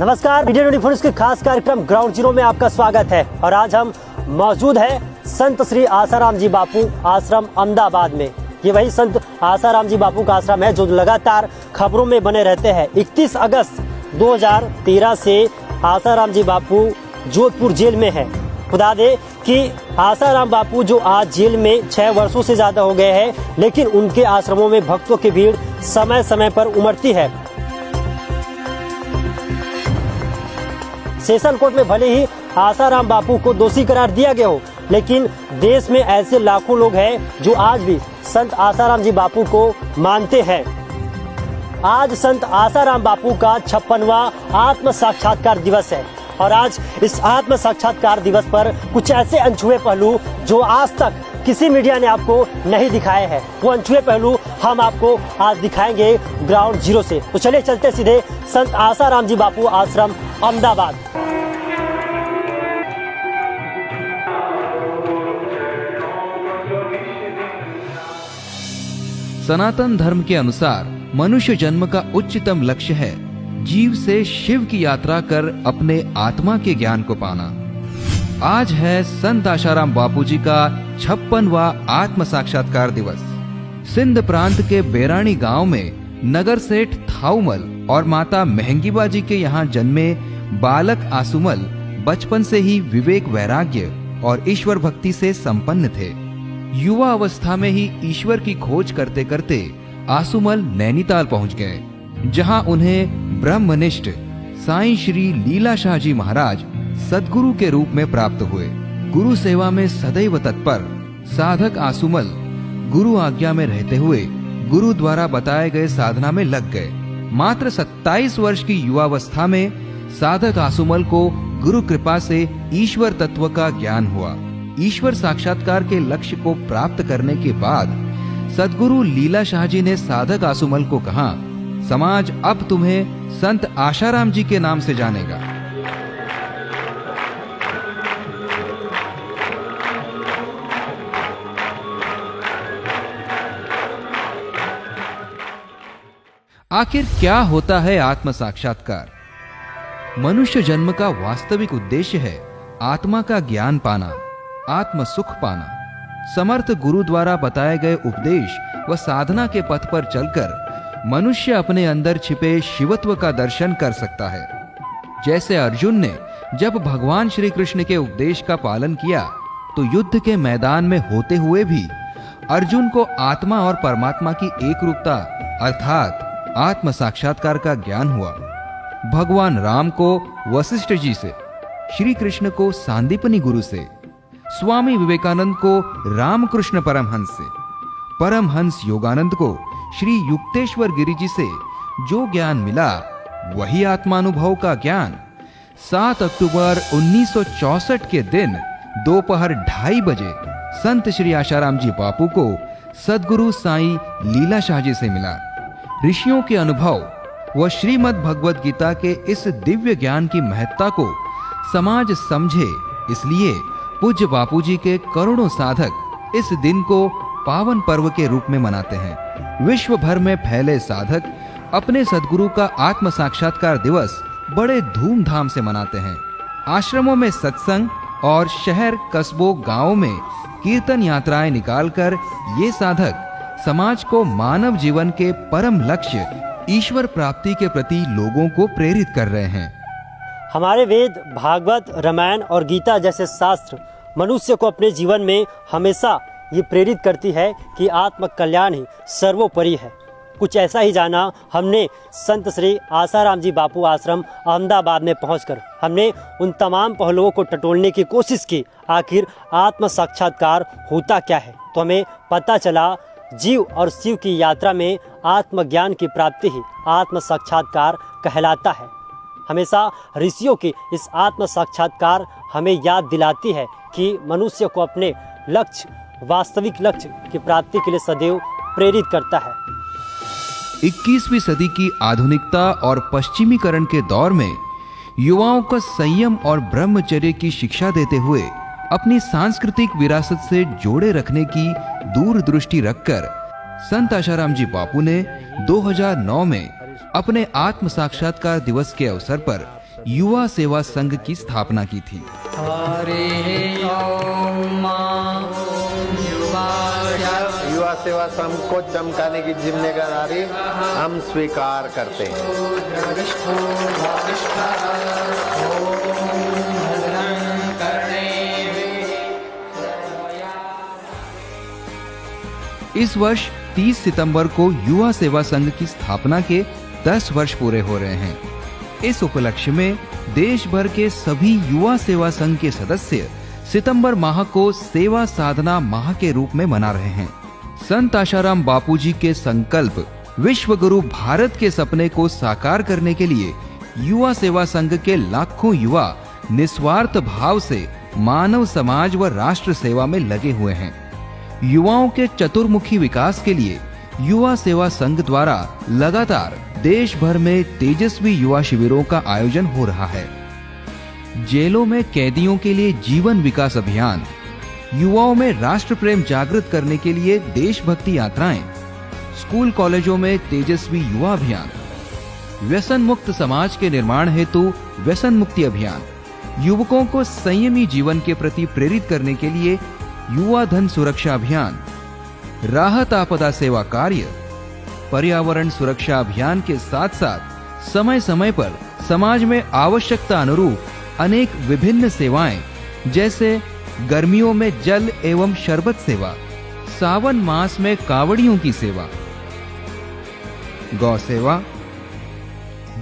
नमस्कार, मीडिया 24 के खास कार्यक्रम ग्राउंड जीरो में आपका स्वागत है। और आज हम मौजूद हैं संत श्री आसाराम जी बापू आश्रम अहमदाबाद में। ये वही संत आसाराम जी बापू का आश्रम है जो लगातार खबरों में बने रहते हैं। 31 अगस्त 2013 से आसाराम जी बापू जोधपुर जेल में है। बता दें कि आसाराम बापू जो आज जेल में 6 वर्षों से ज्यादा हो गए हैं, लेकिन उनके आश्रमों में भक्तों की भीड़ समय समय पर उमड़ती है। सेशन कोर्ट में भले ही आसाराम बापू को दोषी करार दिया गया हो, लेकिन देश में ऐसे लाखों लोग हैं जो आज भी संत आसाराम जी बापू को मानते हैं। आज संत आसाराम बापू का 56वां आत्म साक्षात्कार दिवस है और आज इस आत्म साक्षात्कार दिवस पर कुछ ऐसे अनछुए पहलू जो आज तक किसी मीडिया ने आपको नहीं दिखाए हैं, वो अनछुए पहलू हम आपको आज दिखाएंगे ग्राउंड जीरो से। तो चलिए चलते सीधे संत आसाराम जी बापू आश्रम अहमदाबाद। सनातन धर्म के अनुसार मनुष्य जन्म का उच्चतम लक्ष्य है जीव से शिव की यात्रा कर अपने आत्मा के ज्ञान को पाना। आज है संत आसाराम बापू जी का 56वां आत्म साक्षात्कार दिवस। सिंध प्रांत के बेरानी गांव में नगर सेठ थाउमल और माता महंगीबा जी के यहाँ जन्मे बालक आसुमल बचपन से ही विवेक, वैराग्य और ईश्वर भक्ति से संपन्न थे। युवा अवस्था में ही ईश्वर की खोज करते करते आसुमल नैनीताल पहुंच गए, जहां उन्हें ब्रह्मनिष्ठ साईं श्री लीला शाह जी महाराज सद्गुरु के रूप में प्राप्त हुए। गुरु सेवा में सदैव तत्पर साधक आसुमल गुरु आज्ञा में रहते हुए गुरु द्वारा बताए गए साधना में लग गए। मात्र 27 वर्ष की युवावस्था में साधक आसुमल को गुरु कृपा से ईश्वर तत्व का ज्ञान हुआ। ईश्वर साक्षात्कार के लक्ष्य को प्राप्त करने के बाद सद्गुरु लीला शाह जी ने साधक आसुमल को कहा, समाज अब तुम्हें संत आसाराम जी के नाम से जानेगा। आखिर क्या होता है आत्म साक्षात्कार? मनुष्य जन्म का वास्तविक उद्देश्य है आत्मा का ज्ञान पाना, आत्म सुख पाना। समर्थ गुरु द्वारा बताए गए उपदेश व साधना के पथ पर चलकर मनुष्य अपने अंदर छिपे शिवत्व का दर्शन कर सकता है। जैसे अर्जुन ने जब भगवान श्री कृष्ण के उपदेश का पालन किया तो युद्ध के मैदान में होते हुए भी अर्जुन को आत्मा और परमात्मा की एक रूपता अर्थात आत्म साक्षात्कार का ज्ञान हुआ। भगवान राम को वशिष्ठ जी से, श्री कृष्ण को सांदीपनी गुरु से, स्वामी विवेकानंद को रामकृष्ण परमहंस से, परमहंस योगानंद को श्री युक्तेश्वर गिरि जी से जो ज्ञान मिला वही आत्मानुभव का ज्ञान 7 अक्टूबर 1964 के दिन दोपहर 2:30 बजे संत श्री आसाराम जी बापू को सद्गुरु साईं लीला शाह जी से मिला। ऋषियों के अनुभव व श्रीमद् भगवद गीता के इस दिव्य ज्ञान की महत्ता को समाज समझे, इसलिए पूज्य बापू जी के करोड़ों साधक इस दिन को पावन पर्व के रूप में मनाते हैं। विश्व भर में फैले साधक अपने सद्गुरु का आत्म साक्षात्कार दिवस बड़े धूमधाम से मनाते हैं। आश्रमों में सत्संग और शहर, कस्बों, गांवों में कीर्तन यात्राएं निकालकर ये साधक समाज को मानव जीवन के परम लक्ष्य ईश्वर प्राप्ति के प्रति लोगों को प्रेरित कर रहे हैं। हमारे वेद, भागवत, रामायण और गीता जैसे शास्त्र मनुष्य को अपने जीवन में हमेशा ये प्रेरित करती है कि आत्म कल्याण ही सर्वोपरि है। कुछ ऐसा ही जाना हमने संत श्री आसाराम जी बापू आश्रम अहमदाबाद में पहुंचकर। हमने उन तमाम पहलुओं को टटोलने की कोशिश की, आखिर आत्म साक्षात्कार होता क्या है। तो हमें पता चला जीव और शिव की यात्रा में आत्मज्ञान की प्राप्ति ही आत्म साक्षात्कार कहलाता है। हमेशा ऋषियों की इस आत्म साक्षात्कार हमें याद दिलाती है कि मनुष्य को अपने लक्ष्य, वास्तविक लक्ष्य की प्राप्ति के लिए सदैव प्रेरित करता है। 21वीं सदी की आधुनिकता और पश्चिमीकरण के दौर में युवाओं को संयम और ब्रह्मचर्य की शिक्षा देते हुए अपनी सांस्कृतिक विरासत से जोड़े रखने की दूरदृष्टि रखकर संत आसाराम जी बापू ने 2009 में अपने आत्म साक्षात्कार दिवस के अवसर पर युवा सेवा संघ की स्थापना की थी। युवा सेवा संघ को चमकाने की जिम्मेदारी हम स्वीकार करते हैं। इस वर्ष 30 सितंबर को युवा सेवा संघ की स्थापना के 10 वर्ष पूरे हो रहे हैं। इस उपलक्ष्य में देश भर के सभी युवा सेवा संघ के सदस्य सितंबर माह को सेवा साधना माह के रूप में मना रहे हैं। संत आशाराम बापूजी के संकल्प विश्व गुरु भारत के सपने को साकार करने के लिए युवा सेवा संघ के लाखों युवा निस्वार्थ भाव से मानव समाज व राष्ट्र सेवा में लगे हुए हैं। युवाओं के चतुर्मुखी विकास के लिए युवा सेवा संघ द्वारा लगातार देश भर में तेजस्वी युवा शिविरों का आयोजन हो रहा है। जेलों में कैदियों के लिए जीवन विकास अभियान, युवाओं में राष्ट्र प्रेम जागृत करने के लिए देशभक्ति यात्राएं, स्कूल कॉलेजों में तेजस्वी युवा अभियान, व्यसन मुक्त समाज के निर्माण हेतु व्यसन मुक्ति अभियान, युवकों को संयमी जीवन के प्रति प्रेरित करने के लिए युवा धन सुरक्षा अभियान, राहत आपदा सेवा कार्य, पर्यावरण सुरक्षा अभियान के साथ साथ समय समय पर समाज में आवश्यकता अनुरूप अनेक विभिन्न सेवाएं, जैसे गर्मियों में जल एवं शरबत सेवा, सावन मास में कावड़ियों की सेवा, गौ सेवा,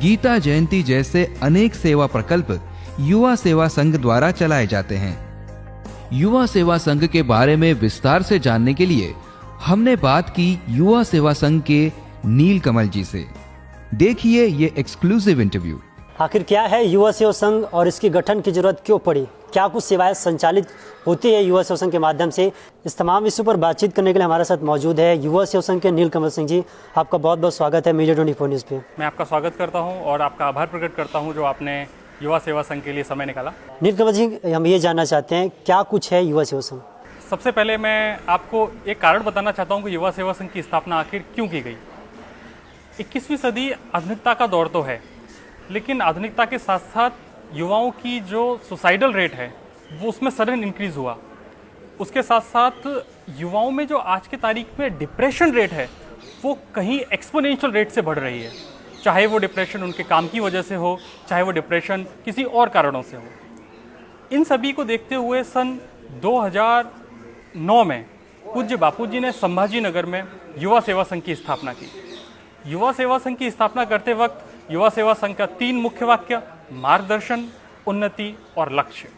गीता जयंती जैसे अनेक सेवा प्रकल्प युवा सेवा संघ द्वारा चलाए जाते हैं। युवा सेवा संघ के बारे में विस्तार से जानने के लिए हमने बात की युवा सेवा संघ के नील कमल जी से। देखिए ये एक्सक्लूसिव इंटरव्यू। आखिर क्या है युवा सेवा संघ और इसके गठन की जरूरत क्यों पड़ी? क्या कुछ सेवाएं संचालित होती है युवा सेवा संघ के माध्यम से? इस तमाम विषयों पर बातचीत करने के लिए हमारे साथ मौजूद है युवा सेवा संघ के नील कमल सिंह जी। आपका बहुत बहुत स्वागत है मीडिया 24 न्यूज़ पे। मैं आपका स्वागत करता हूं और आपका आभार प्रकट करता हूं जो आपने युवा सेवा संघ के लिए समय निकाला। नील कमल जी, हम ये जानना चाहते हैं क्या कुछ है युवा सेवा संघ? सबसे पहले मैं आपको एक कारण बताना चाहता हूं कि युवा सेवा संघ की स्थापना आखिर क्यों की गई। 21वीं सदी आधुनिकता का दौर तो है, लेकिन आधुनिकता के साथ साथ युवाओं की जो सुसाइडल रेट है वो उसमें सडन इंक्रीज हुआ। उसके साथ साथ युवाओं में जो आज की तारीख में डिप्रेशन रेट है वो कहीं एक्सपोनेंशियल रेट से बढ़ रही है। चाहे वो डिप्रेशन उनके काम की वजह से हो, चाहे वो डिप्रेशन किसी और कारणों से हो। इन सभी को देखते हुए सन 2009 में पूज्य बापूजी ने संभाजी नगर में युवा सेवा संघ की स्थापना की। युवा सेवा संघ की स्थापना करते वक्त युवा सेवा संघ का 3 मुख्य वाक्य मार्गदर्शन, उन्नति और लक्ष्य।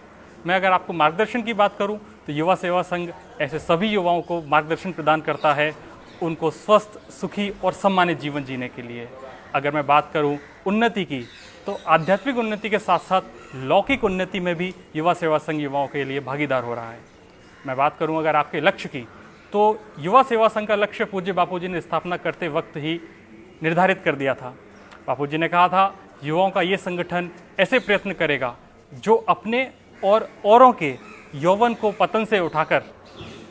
मैं अगर आपको मार्गदर्शन की बात करूं तो युवा सेवा संघ ऐसे सभी युवाओं को मार्गदर्शन प्रदान करता है उनको स्वस्थ, सुखी और सम्मानित जीवन जीने के लिए। अगर मैं बात करूं उन्नति की तो आध्यात्मिक उन्नति के साथ साथ लौकिक उन्नति में भी युवा सेवा संघ युवाओं के लिए भागीदार हो रहा है। मैं बात करूं अगर आपके लक्ष्य की तो युवा सेवा संघ का लक्ष्य पूज्य बापूजी ने स्थापना करते वक्त ही निर्धारित कर दिया था। बापूजी ने कहा था युवाओं का ये संगठन ऐसे प्रयत्न करेगा जो अपने और औरों के यौवन को पतन से उठाकर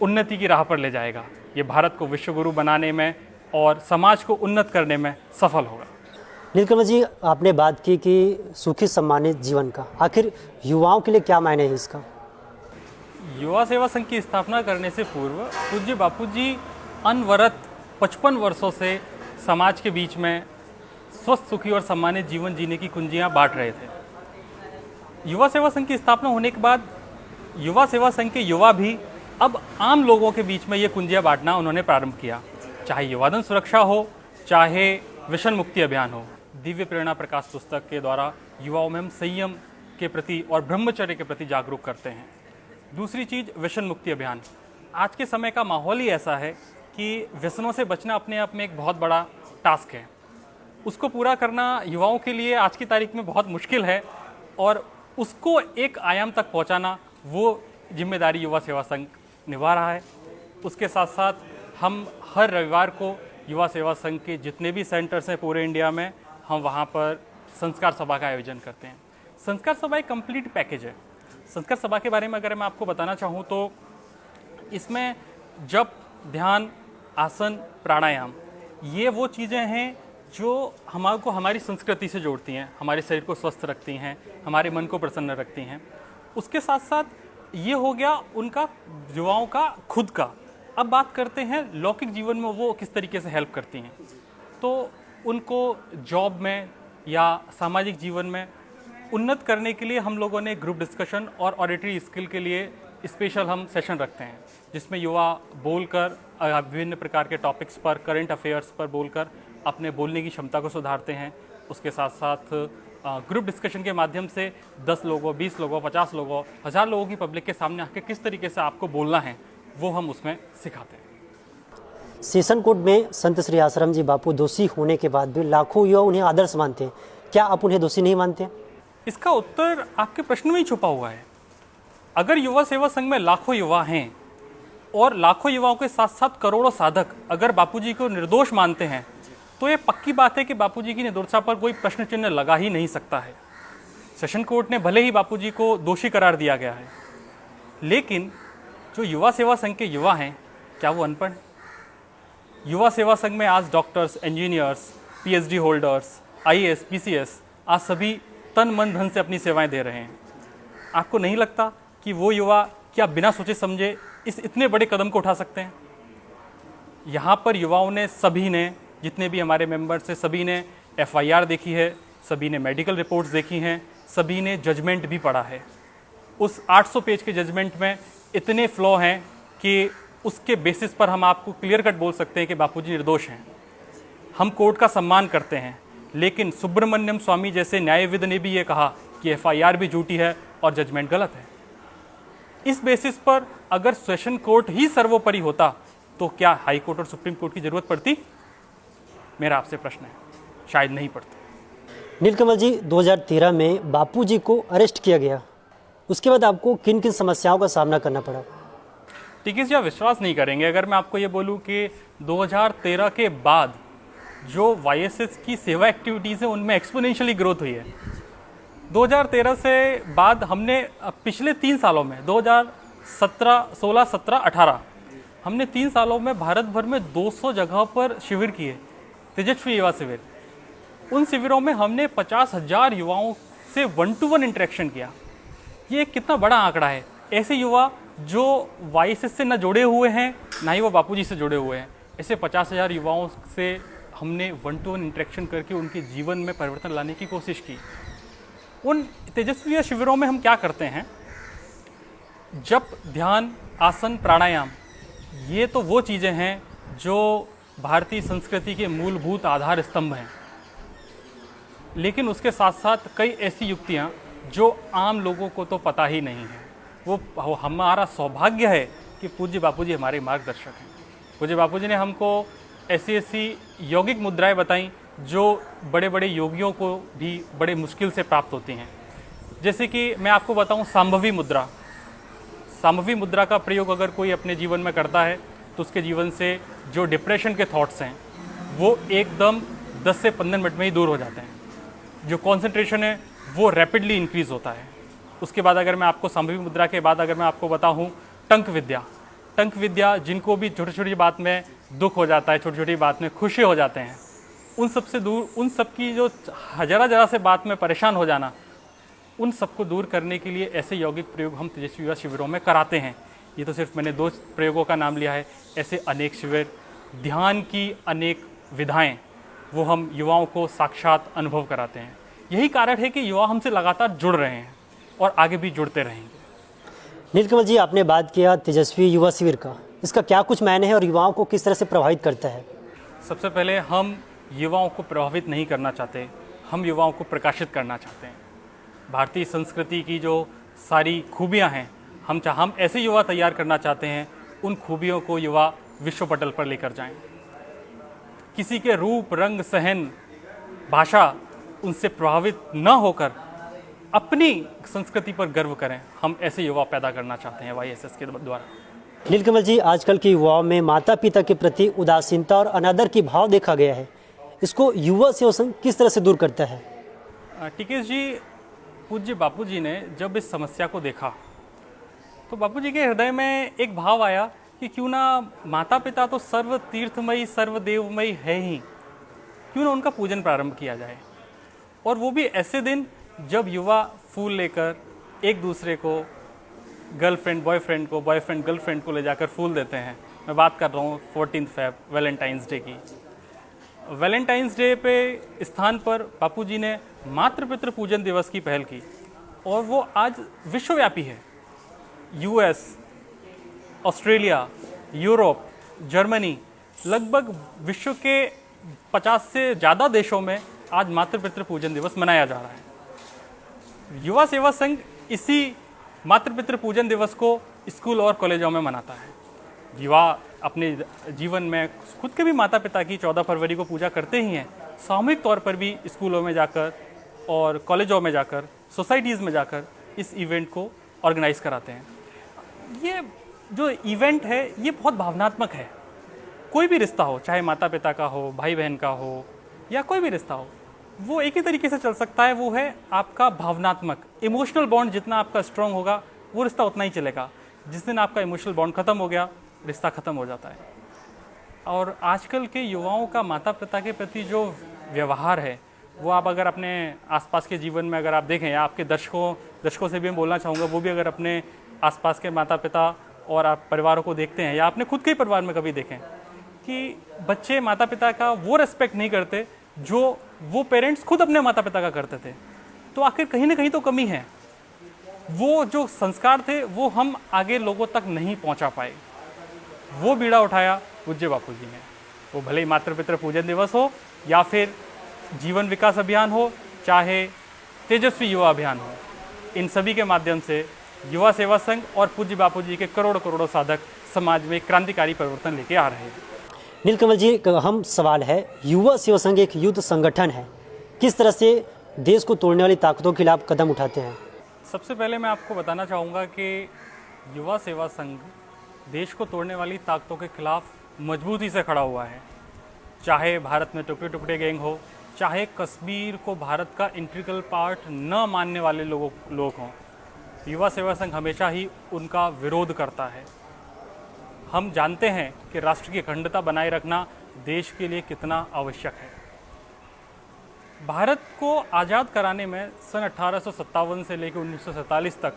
उन्नति की राह पर ले जाएगा। ये भारत को विश्वगुरु बनाने में और समाज को उन्नत करने में सफल होगा। नीलकमल जी, आपने बात की कि सुखी सम्मानित जीवन का, आखिर युवाओं के लिए क्या मायने है इसका? युवा सेवा संघ की स्थापना करने से पूर्व पूज्य बापूजी अनवरत 55 वर्षों से समाज के बीच में स्वस्थ, सुखी और सम्मानित जीवन जीने की कुंजियां बांट रहे थे। युवा सेवा संघ की स्थापना होने के बाद युवा सेवा संघ के युवा भी अब आम लोगों के बीच में ये कुंजियां बांटना उन्होंने प्रारंभ किया। चाहे युवाधन सुरक्षा हो, चाहे व्यसन मुक्ति अभियान हो। दिव्य प्रेरणा प्रकाश पुस्तक के द्वारा युवाओं में हम संयम के प्रति और ब्रह्मचर्य के प्रति जागरूक करते हैं। दूसरी चीज़ व्यसन मुक्ति अभियान। आज के समय का माहौल ही ऐसा है कि व्यसनों से बचना अपने आप में एक बहुत बड़ा टास्क है। उसको पूरा करना युवाओं के लिए आज की तारीख में बहुत मुश्किल है और उसको एक आयाम तक पहुंचाना वो जिम्मेदारी युवा सेवा संघ निभा रहा है। उसके साथ साथ हम हर रविवार को युवा सेवा संघ के जितने भी सेंटर्स हैं पूरे इंडिया में, हम वहाँ पर संस्कार सभा का आयोजन करते हैं। संस्कार सभा एक कंप्लीट पैकेज है। संस्कार सभा के बारे में अगर मैं आपको बताना चाहूँ तो इसमें जप, ध्यान, आसन, प्राणायाम, ये वो चीज़ें हैं जो हमारे को हमारी संस्कृति से जोड़ती हैं, हमारे शरीर को स्वस्थ रखती हैं, हमारे मन को प्रसन्न रखती हैं। उसके साथ साथ ये हो गया उनका युवाओं का खुद का। अब बात करते हैं लौकिक जीवन में वो किस तरीके से हेल्प करती हैं। तो उनको जॉब में या सामाजिक जीवन में उन्नत करने के लिए हम लोगों ने ग्रुप डिस्कशन और ऑडिटरी स्किल के लिए स्पेशल हम सेशन रखते हैं, जिसमें युवा बोलकर विभिन्न प्रकार के टॉपिक्स पर, करंट अफेयर्स पर बोलकर अपने बोलने की क्षमता को सुधारते हैं। उसके साथ साथ ग्रुप डिस्कशन के माध्यम से 10 लोगों, 20 लोगों, 50 लोगों, 1000 लोगों की पब्लिक के सामने आके किस तरीके से आपको बोलना है वो हम उसमें सिखाते हैं। सेशन कोर्ट में संत श्री आश्रम जी बापू दोषी होने के बाद भी लाखों युवा उन्हें आदर्श मानते हैं। क्या आप उन्हें दोषी नहीं मानते? इसका उत्तर आपके प्रश्न में ही छुपा हुआ है। अगर युवा सेवा संघ में लाखों युवा हैं और लाखों युवाओं के साथ साथ करोड़ों साधक अगर बापूजी को निर्दोष मानते हैं, तो ये पक्की बात है कि बापूजी की निर्दोषता पर कोई प्रश्न चिन्ह लगा ही नहीं सकता है। सेशन कोर्ट ने भले ही बापूजी को दोषी करार दिया गया है, लेकिन जो युवा सेवा संघ के युवा हैं, क्या वो अनपढ़? युवा सेवा संघ में आज doctors, engineers, PhD holders, IAS, PCS आज सभी तन मन धन से अपनी सेवाएं दे रहे हैं। आपको नहीं लगता कि वो युवा क्या बिना सोचे समझे इस इतने बड़े कदम को उठा सकते हैं? यहाँ पर युवाओं ने, सभी ने, जितने भी हमारे मेंबर्स हैं, सभी ने एफआईआर देखी है, सभी ने मेडिकल रिपोर्ट्स देखी हैं, सभी ने जजमेंट भी पढ़ा है। उस 800 पेज के जजमेंट में इतने फ्लॉ हैं कि उसके बेसिस पर हम आपको क्लियर कट बोल सकते हैं कि बापूजी निर्दोष हैं। हम कोर्ट का सम्मान करते हैं, लेकिन सुब्रमण्यम स्वामी जैसे न्यायविद ने भी ये कहा कि एफआईआर भी झूठी है और जजमेंट गलत है। इस बेसिस पर अगर सेशन कोर्ट ही सर्वोपरि होता तो क्या हाई कोर्ट और सुप्रीम कोर्ट की जरूरत पड़ती? मेरा आपसे प्रश्न है, शायद नहीं पड़ती। नीलकमल जी, 2013 में बापूजी को अरेस्ट किया गया, उसके बाद आपको किन किन समस्याओं का सामना करना पड़ा? टिकिस जी, आप विश्वास नहीं करेंगे अगर मैं आपको ये बोलूँ कि 2013 के बाद जो वाईएसएस की सेवा एक्टिविटीज़ है उनमें एक्सपोनेंशियली ग्रोथ हुई है। 2013 से बाद हमने पिछले 3 सालों में 2017, 16, 17, 18 हमने 3 सालों में भारत भर में 200 जगह पर शिविर किए, तेजस्वी युवा शिविर। उन शिविरों में हमने 50,000 युवाओं से 1-to-1 इंटरेक्शन किया। ये कितना बड़ा आंकड़ा है। ऐसे युवा जो वाईएसएस से न जुड़े हुए हैं, ना ही वो बापूजी से जुड़े हुए हैं, ऐसे 50,000 युवाओं से हमने 1-to-1 इंटरेक्शन करके उनके जीवन में परिवर्तन लाने की कोशिश की। उन तेजस्वी शिविरों में हम क्या करते हैं? जप, ध्यान, आसन, प्राणायाम, ये तो वो चीज़ें हैं जो भारतीय संस्कृति के मूलभूत आधार स्तंभ हैं, लेकिन उसके साथ साथ कई ऐसी युक्तियाँ जो आम लोगों को तो पता ही नहीं है। वो हमारा सौभाग्य है कि पूज्य बापूजी हमारे मार्गदर्शक हैं। पूज्य बापूजी ने हमको ऐसी यौगिक मुद्राएं बताई जो बड़े बड़े योगियों को भी बड़े मुश्किल से प्राप्त होती हैं। जैसे कि मैं आपको बताऊं, सांभवी मुद्रा। सांभवी मुद्रा का प्रयोग अगर कोई अपने जीवन में करता है तो उसके जीवन से जो डिप्रेशन के थॉट्स हैं वो एकदम 10 से 15 मिनट में ही दूर हो जाते हैं। जो कंसंट्रेशन है वो रैपिडली इंक्रीज़ होता है। उसके बाद अगर मैं आपको सांभवी मुद्रा के बाद अगर मैं आपको बताऊँ, टंक विद्या, जिनको भी छोटी छोटी बात में दुख हो जाता है, छोटी छोटी बात में खुशी हो जाते हैं, उन सब से दूर, उन सब की जो जरा से बात में परेशान हो जाना, उन सबको दूर करने के लिए ऐसे यौगिक प्रयोग हम तेजस्वी युवा शिविरों में कराते हैं। ये तो सिर्फ मैंने 2 प्रयोगों का नाम लिया है, ऐसे अनेक शिविर, ध्यान की अनेक विधाएं वो हम युवाओं को साक्षात अनुभव कराते हैं। यही कारण है कि युवा हमसे लगातार जुड़ रहे हैं और आगे भी जुड़ते रहेंगे। नीलकमल जी, आपने बात किया तेजस्वी युवा शिविर का, इसका क्या कुछ मायने है और युवाओं को किस तरह से प्रभावित करता है? सबसे पहले हम युवाओं को प्रभावित नहीं करना चाहते, हम युवाओं को प्रकाशित करना चाहते हैं। भारतीय संस्कृति की जो सारी खूबियां हैं, हम ऐसे युवा तैयार करना चाहते हैं, उन खूबियों को युवा विश्व पटल पर लेकर जाएं। किसी के रूप, रंग, सहन, भाषा उनसे प्रभावित न होकर अपनी संस्कृति पर गर्व करें। हम ऐसे युवा पैदा करना चाहते हैं वाईएसएस के द्वारा। नीलकमल जी, आजकल के युवाओं में माता पिता के प्रति उदासीनता और अनादर की भाव देखा गया है, इसको युवा सेवा संघ किस तरह से दूर करता है? टिकेश जी, पूज्य बापूजी ने जब इस समस्या को देखा तो बापूजी के हृदय में एक भाव आया कि क्यों ना माता पिता तो सर्व तीर्थमयी, सर्व देवमयी है ही, क्यों ना उनका पूजन प्रारंभ किया जाए। और वो भी ऐसे दिन जब युवा फूल लेकर एक दूसरे को, गर्लफ्रेंड बॉयफ्रेंड को, बॉयफ्रेंड गर्लफ्रेंड को ले जाकर फूल देते हैं। मैं बात कर रहा हूँ 14 फेब वैलेंटाइंस डे की। वैलेंटाइंस डे पे स्थान पर बापूजी ने मातृ पितृ पूजन दिवस की पहल की और वो आज विश्वव्यापी है। यूएस, ऑस्ट्रेलिया, यूरोप, जर्मनी, लगभग विश्व के 50 से ज़्यादा देशों में आज मातृ पितृ पूजन दिवस मनाया जा रहा है। युवा सेवा संघ इसी मातृ पितृ पूजन दिवस को स्कूल और कॉलेजों में मनाता है। युवा अपने जीवन में खुद के भी माता पिता की 14 फरवरी को पूजा करते ही हैं, सामूहिक तौर पर भी स्कूलों में जाकर और कॉलेजों में जाकर, सोसाइटीज़ में जाकर इस इवेंट को ऑर्गेनाइज कराते हैं। ये जो इवेंट है ये बहुत भावनात्मक है। कोई भी रिश्ता हो, चाहे माता पिता का हो, भाई बहन का हो या कोई भी रिश्ता हो, वो एक ही तरीके से चल सकता है। वो है आपका भावनात्मक, इमोशनल बॉन्ड जितना आपका स्ट्रॉन्ग होगा वो रिश्ता उतना ही चलेगा। जिस दिन आपका इमोशनल बॉन्ड खत्म हो गया, रिश्ता खत्म हो जाता है। और आजकल के युवाओं का माता पिता के प्रति जो व्यवहार है वो आप अगर अपने आसपास के जीवन में अगर आप देखें, या आपके दर्शकों से भी मैं बोलना चाहूँगा, वो भी अगर अपने आसपास के माता पिता और आप परिवारों को देखते हैं या आपने खुद के ही परिवार में कभी देखें कि बच्चे माता पिता का वो रेस्पेक्ट नहीं करते जो वो पेरेंट्स खुद अपने माता पिता का करते थे, तो आखिर कहीं ना कहीं तो कमी है। वो जो संस्कार थे वो हम आगे लोगों तक नहीं पहुंचा पाए। वो बीड़ा उठाया पूज्य बापूजी ने। वो भले ही मातृ पितृ पूजन दिवस हो या फिर जीवन विकास अभियान हो, चाहे तेजस्वी युवा अभियान हो, इन सभी के माध्यम से युवा सेवा संघ और पूज्य बापूजी के करोड़ों करोड़ों साधक समाज में क्रांतिकारी परिवर्तन लेके आ रहे हैं। नीलकमल जी, एक अहम सवाल है, युवा सेवा संघ एक युद्ध संगठन है, किस तरह से देश को तोड़ने वाली ताकतों के खिलाफ कदम उठाते हैं? सबसे पहले मैं आपको बताना चाहूँगा कि युवा सेवा संघ देश को तोड़ने वाली ताकतों के खिलाफ मजबूती से खड़ा हुआ है। चाहे भारत में टुकड़े टुकड़े गैंग हो, चाहे कश्मीर को भारत का इंटीग्रल पार्ट न मानने वाले लोग हों, युवा सेवा संघ हमेशा ही उनका विरोध करता है। हम जानते हैं कि राष्ट्र की अखंडता बनाए रखना देश के लिए कितना आवश्यक है। भारत को आज़ाद कराने में सन 1857 से लेकर 1947 तक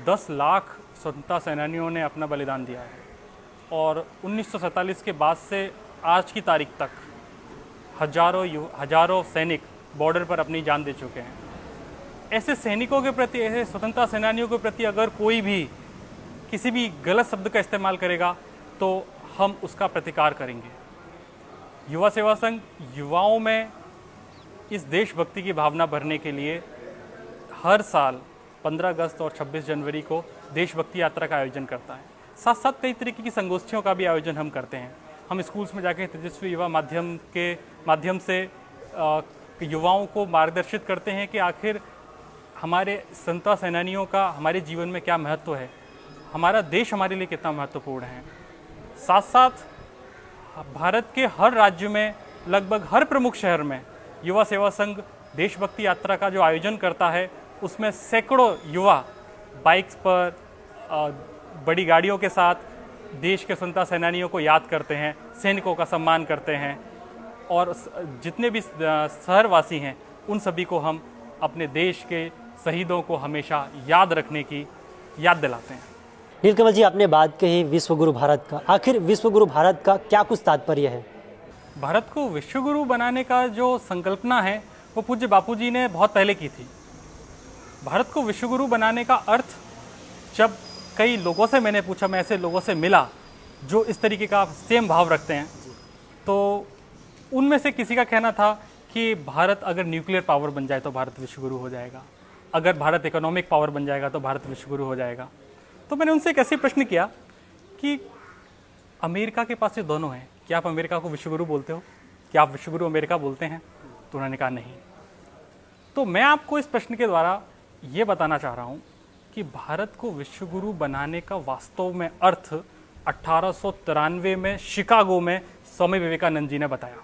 10 लाख स्वतंत्रता सेनानियों ने अपना बलिदान दिया है और 1947 के बाद से आज की तारीख तक हजारों सैनिक बॉर्डर पर अपनी जान दे चुके हैं। ऐसे सैनिकों के प्रति, ऐसे स्वतंत्रता सेनानियों के प्रति अगर कोई भी किसी भी गलत शब्द का इस्तेमाल करेगा तो हम उसका प्रतिकार करेंगे। युवा सेवा संघ युवाओं में इस देशभक्ति की भावना भरने के लिए हर साल 15 अगस्त और 26 जनवरी को देशभक्ति यात्रा का आयोजन करता है। साथ साथ कई तरीके की संगोष्ठियों का भी आयोजन हम करते हैं। हम स्कूल्स में जाके तेजस्वी युवा माध्यम से युवाओं को मार्गदर्शित करते हैं कि आखिर हमारे स्वतंत्रता सेनानियों का हमारे जीवन में क्या महत्व है, हमारा देश हमारे लिए कितना महत्वपूर्ण है। साथ साथ भारत के हर राज्य में, लगभग हर प्रमुख शहर में युवा सेवा संघ देशभक्ति यात्रा का जो आयोजन करता है, उसमें सैकड़ों युवा बाइक्स पर, बड़ी गाड़ियों के साथ देश के स्वतंत्रता सेनानियों को याद करते हैं, सैनिकों का सम्मान करते हैं और जितने भी शहरवासी हैं उन सभी को हम अपने देश के शहीदों को हमेशा याद रखने की याद दिलाते हैं। नीलकमल जी, आपने बात कही विश्वगुरु भारत का, आखिर विश्वगुरु भारत का क्या कुछ तात्पर्य है? भारत को विश्वगुरु बनाने का जो संकल्पना है वो पूज्य बापूजी ने बहुत पहले की थी। भारत को विश्वगुरु बनाने का अर्थ, जब कई लोगों से मैंने पूछा, मैं ऐसे लोगों से मिला जो इस तरीके का सेम भाव रखते हैं, तो उनमें से किसी का कहना था कि भारत अगर न्यूक्लियर पावर बन जाए तो भारत विश्वगुरु हो जाएगा, अगर भारत इकोनॉमिक पावर बन जाएगा तो भारत विश्वगुरु हो जाएगा। तो मैंने उनसे एक ऐसे प्रश्न किया कि अमेरिका के पास ये दोनों हैं, क्या आप अमेरिका को विश्वगुरु बोलते हो? क्या आप विश्वगुरु अमेरिका बोलते हैं? तो उन्होंने कहा नहीं। तो मैं आपको इस प्रश्न के द्वारा ये बताना चाह रहा हूँ कि भारत को विश्वगुरु बनाने का वास्तव में अर्थ 1893 में शिकागो में स्वामी विवेकानंद जी ने बताया।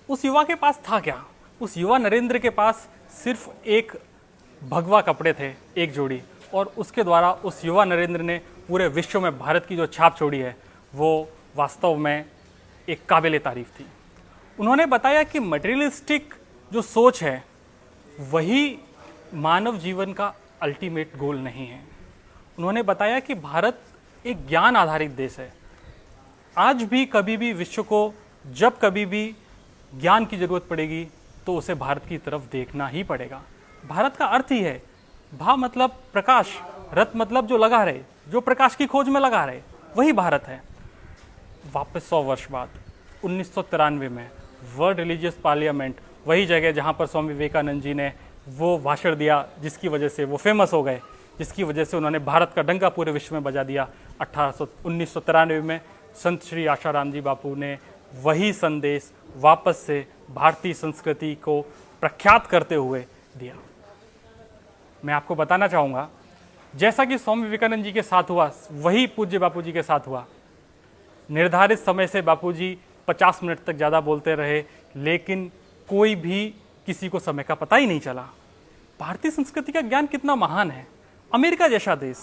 उस युवा के पास था क्या? उस युवा नरेंद्र के पास सिर्फ एक भगवा कपड़े थे, एक जोड़ी, और उसके द्वारा उस युवा नरेंद्र ने पूरे विश्व में भारत की जो छाप छोड़ी है वो वास्तव में एक काबिले तारीफ थी। उन्होंने बताया कि मटेरियलिस्टिक जो सोच है वही मानव जीवन का अल्टीमेट गोल नहीं है। उन्होंने बताया कि भारत एक ज्ञान आधारित देश है। आज भी कभी भी विश्व को जब कभी भी ज्ञान की जरूरत पड़ेगी तो उसे भारत की तरफ देखना ही पड़ेगा। भारत का अर्थ ही है, भा मतलब प्रकाश, रथ मतलब जो लगा रहे, जो प्रकाश की खोज में लगा रहे, वही भारत है। वापस 100 वर्ष बाद 1993 में वर्ल्ड रिलीजियस पार्लियामेंट, वही जगह जहाँ पर स्वामी विवेकानंद जी ने वो भाषण दिया जिसकी वजह से वो फेमस हो गए, जिसकी वजह से उन्होंने भारत का डंका पूरे विश्व में बजा दिया। 1993 में संत श्री आशाराम जी बापू ने वही संदेश वापस से भारतीय संस्कृति को प्रख्यात करते हुए दिया। मैं आपको बताना चाहूँगा, जैसा कि स्वामी विवेकानंद जी के साथ हुआ वही पूज्य बापू जी के साथ हुआ। निर्धारित समय से बापूजी 50 मिनट तक ज़्यादा बोलते रहे, लेकिन कोई भी किसी को समय का पता ही नहीं चला। भारतीय संस्कृति का ज्ञान कितना महान है। अमेरिका जैसा देश,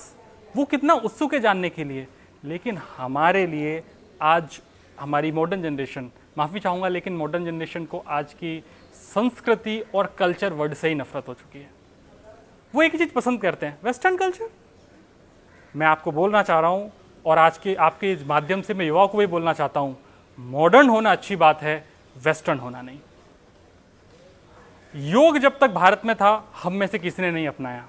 वो कितना उत्सुक है जानने के लिए, लेकिन हमारे लिए आज हमारी मॉडर्न जनरेशन, माफ़ी चाहूँगा लेकिन मॉडर्न जनरेशन को आज की संस्कृति और कल्चर वर्ड से ही नफरत हो चुकी है। वो एक ही चीज़ पसंद करते हैं, वेस्टर्न कल्चर। मैं आपको बोलना चाह रहा हूँ और आज के आपके माध्यम से मैं युवाओं को भी बोलना चाहता हूँ, मॉडर्न होना अच्छी बात है, वेस्टर्न होना नहीं। योग जब तक भारत में था हम में से किसी ने नहीं अपनाया।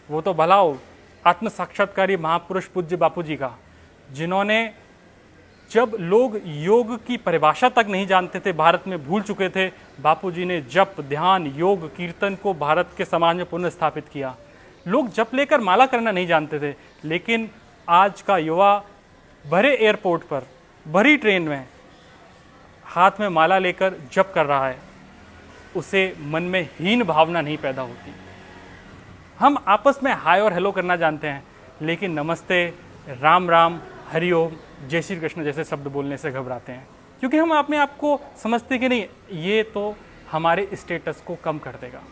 वो तो भला हो आत्म साक्षात्कारी महापुरुष पूज्य बापू जी का, जिन्होंने जब लोग योग की परिभाषा तक नहीं जानते थे, भारत में भूल चुके थे, बापू जी ने जप, ध्यान, योग, कीर्तन को भारत के समाज में पुनः स्थापित किया। लोग जप लेकर माला करना नहीं जानते थे, लेकिन आज का युवा भरे एयरपोर्ट पर, भरी ट्रेन में हाथ में माला लेकर जप कर रहा है, उसे मन में हीन भावना नहीं पैदा होती। हम आपस में हाय और हेलो करना जानते हैं, लेकिन नमस्ते, राम राम, हरिओम, जय श्री कृष्ण जैसे शब्द बोलने से घबराते हैं, क्योंकि हम अपने आप को समझते कि नहीं, ये तो हमारे स्टेटस को कम कर देगा।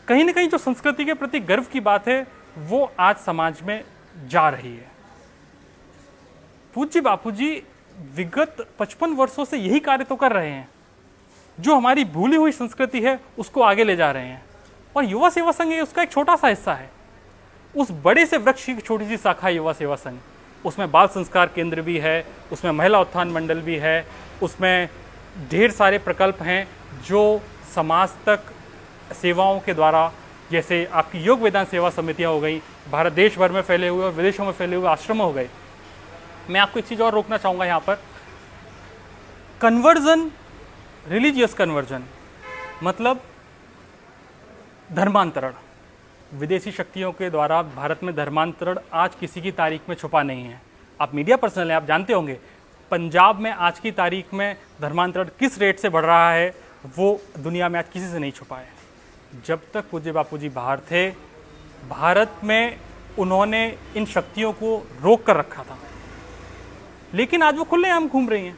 कहीं ना कहीं जो संस्कृति के प्रति गर्व की बात है वो आज समाज में जा रही है। पूज्य बापूजी विगत 55 वर्षों से यही कार्य तो कर रहे हैं, जो हमारी भूली हुई संस्कृति है उसको आगे ले जा रहे हैं, और युवा सेवा संघ उसका एक छोटा सा हिस्सा है। उस बड़े से वृक्ष की छोटी सी शाखा युवा सेवा संघ, उसमें बाल संस्कार केंद्र भी है, उसमें महिला उत्थान मंडल भी है, उसमें ढेर सारे प्रकल्प हैं जो समाज तक सेवाओं के द्वारा, जैसे आपकी योग वेदांत सेवा समितियां हो गई, भारत देश भर में फैले हुए और विदेशों में फैले हुए आश्रम हो गए। मैं आपको एक चीज़ और रोकना चाहूँगा यहाँ पर, कन्वर्जन, रिलीजियस कन्वर्जन मतलब धर्मांतरण। विदेशी शक्तियों के द्वारा भारत में धर्मांतरण आज किसी की तारीख में छुपा नहीं है। आप मीडिया पर्सनल हैं, आप जानते होंगे पंजाब में आज की तारीख में धर्मांतरण किस रेट से बढ़ रहा है, वो दुनिया में आज किसी से नहीं छुपा है। जब तक पूज्य बापूजी बाहर थे, भारत में उन्होंने इन शक्तियों को रोक कर रखा था, लेकिन आज वो खुलेआम घूम रही हैं।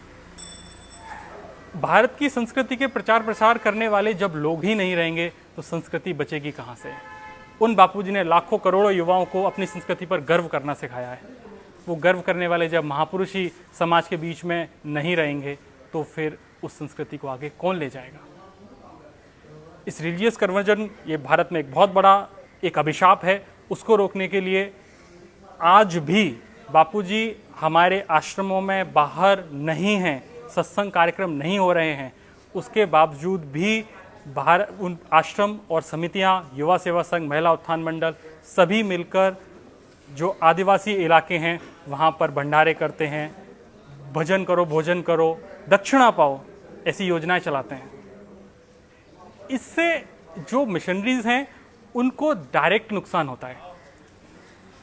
भारत की संस्कृति के प्रचार प्रसार करने वाले जब लोग ही नहीं रहेंगे तो संस्कृति बचेगी कहाँ से। उन बापूजी ने लाखों करोड़ों युवाओं को अपनी संस्कृति पर गर्व करना सिखाया है। वो गर्व करने वाले जब महापुरुष ही समाज के बीच में नहीं रहेंगे तो फिर उस संस्कृति को आगे कौन ले जाएगा। इस रिलीजियस कन्वर्जन, ये भारत में एक बहुत बड़ा एक अभिशाप है। उसको रोकने के लिए आज भी बापूजी हमारे आश्रमों में बाहर नहीं हैं, सत्संग कार्यक्रम नहीं हो रहे हैं, उसके बावजूद भी बाहर उन आश्रम और समितियां, युवा सेवा संघ, महिला उत्थान मंडल सभी मिलकर जो आदिवासी इलाके हैं वहाँ पर भंडारे करते हैं, भजन करो, भोजन करो, दक्षिणा पाओ, ऐसी योजनाएं चलाते हैं। इससे जो मिशनरीज हैं उनको डायरेक्ट नुकसान होता है।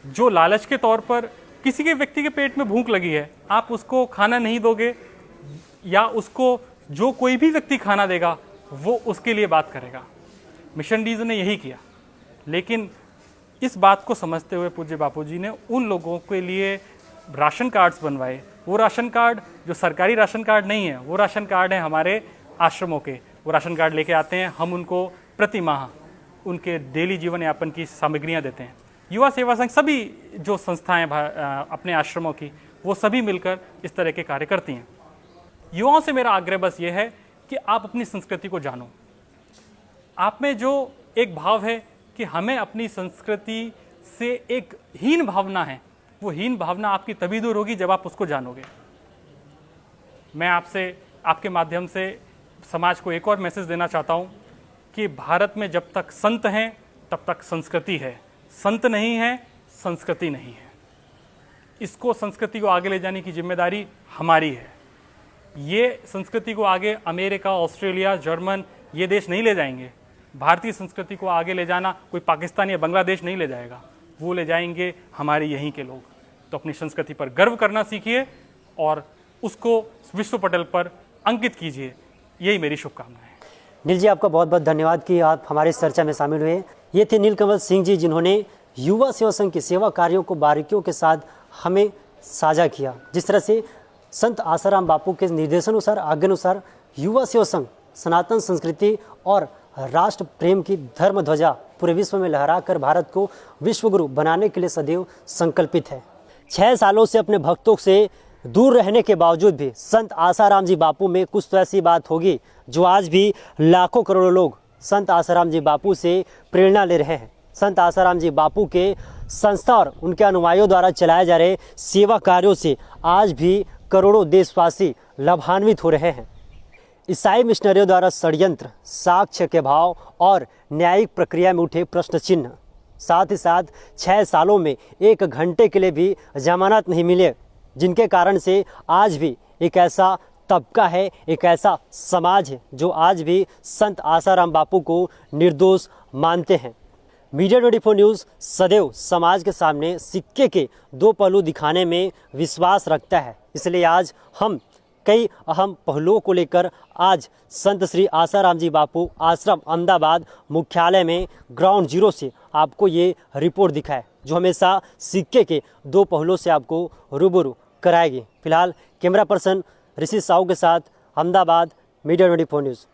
जो लालच के तौर पर किसी के व्यक्ति के पेट में भूख लगी है, आप उसको खाना नहीं दोगे, या उसको जो कोई भी व्यक्ति खाना देगा वो उसके लिए बात करेगा। मिशनरीज ने यही किया, लेकिन इस बात को समझते हुए पूज्य बापूजी ने उन लोगों के लिए राशन कार्ड्स बनवाए। वो राशन कार्ड जो सरकारी राशन कार्ड नहीं है, वो राशन कार्ड है हमारे आश्रमों के। वो राशन कार्ड लेके आते हैं, हम उनको प्रति माह उनके डेली जीवन यापन की सामग्रियां देते हैं। युवा सेवा संघ, सभी जो संस्थाएं अपने आश्रमों की, वो सभी मिलकर इस तरह के कार्य करती हैं। युवाओं से मेरा आग्रह बस ये है कि आप अपनी संस्कृति को जानो। आप में जो एक भाव है कि हमें अपनी संस्कृति से एक हीन भावना है, वो हीन भावना आपकी तभी दूर होगी जब आप उसको जानोगे। मैं आपसे आपके माध्यम से समाज को एक और मैसेज देना चाहता हूँ कि भारत में जब तक संत हैं तब तक संस्कृति है, संत नहीं है संस्कृति नहीं है। इसको संस्कृति को आगे ले जाने की जिम्मेदारी हमारी है। ये संस्कृति को आगे अमेरिका, ऑस्ट्रेलिया, जर्मन ये देश नहीं ले जाएंगे। भारतीय संस्कृति को आगे ले जाना कोई पाकिस्तान या बांग्लादेश नहीं ले जाएगा, वो ले जाएंगे हमारे यहीं के लोग। तो अपनी संस्कृति पर गर्व करना सीखिए और उसको विश्व पटल पर अंकित कीजिए। यही मेरी शुभकामनाएं हैं। नील जी, आपका बहुत बहुत धन्यवाद कि आप हमारी इस चर्चा में शामिल हुए। ये थे नीलकमल सिंह जी, जिन्होंने युवा सेवा संघ की सेवा कार्यों को बारीकियों के साथ हमें साझा किया। जिस तरह से संत आसाराम बापू के निर्देशानुसार, आज्ञानुसार युवा सेवा संघ सनातन संस्कृति और राष्ट्र प्रेम की धर्म ध्वजा पूरे विश्व में लहराकर भारत को विश्वगुरु बनाने के लिए सदैव संकल्पित है। 6 सालों से अपने भक्तों से दूर रहने के बावजूद भी संत आसाराम जी बापू में कुछ तो ऐसी बात होगी जो आज भी लाखों करोड़ों लोग संत आसाराम जी बापू से प्रेरणा ले रहे हैं। संत आसाराम जी बापू के संस्था और उनके अनुयायियों द्वारा चलाए जा रहे सेवा कार्यों से आज भी करोड़ों देशवासी लाभान्वित हो रहे हैं। ईसाई मिशनरियों द्वारा षड्यंत्र, साक्ष्य के भाव और न्यायिक प्रक्रिया में उठे प्रश्न चिन्ह, साथ ही साथ 6 सालों में 1 घंटे के लिए भी जमानत नहीं मिले, जिनके कारण से आज भी एक ऐसा तबका है, एक ऐसा समाज है जो आज भी संत आसाराम बापू को निर्दोष मानते हैं। मीडिया 24 न्यूज़ सदैव समाज के सामने सिक्के के 2 पहलू दिखाने में विश्वास रखता है। इसलिए आज हम कई अहम पहलुओं को लेकर आज संत श्री आसाराम जी बापू आश्रम अहमदाबाद मुख्यालय में ग्राउंड जीरो से आपको ये रिपोर्ट दिखाए, जो हमेशा सिक्के के 2 पहलुओं से आपको रूबरू कराएगी। फिलहाल कैमरा पर्सन ऋषि साहू के साथ अहमदाबाद, मीडिया 24 न्यूज़।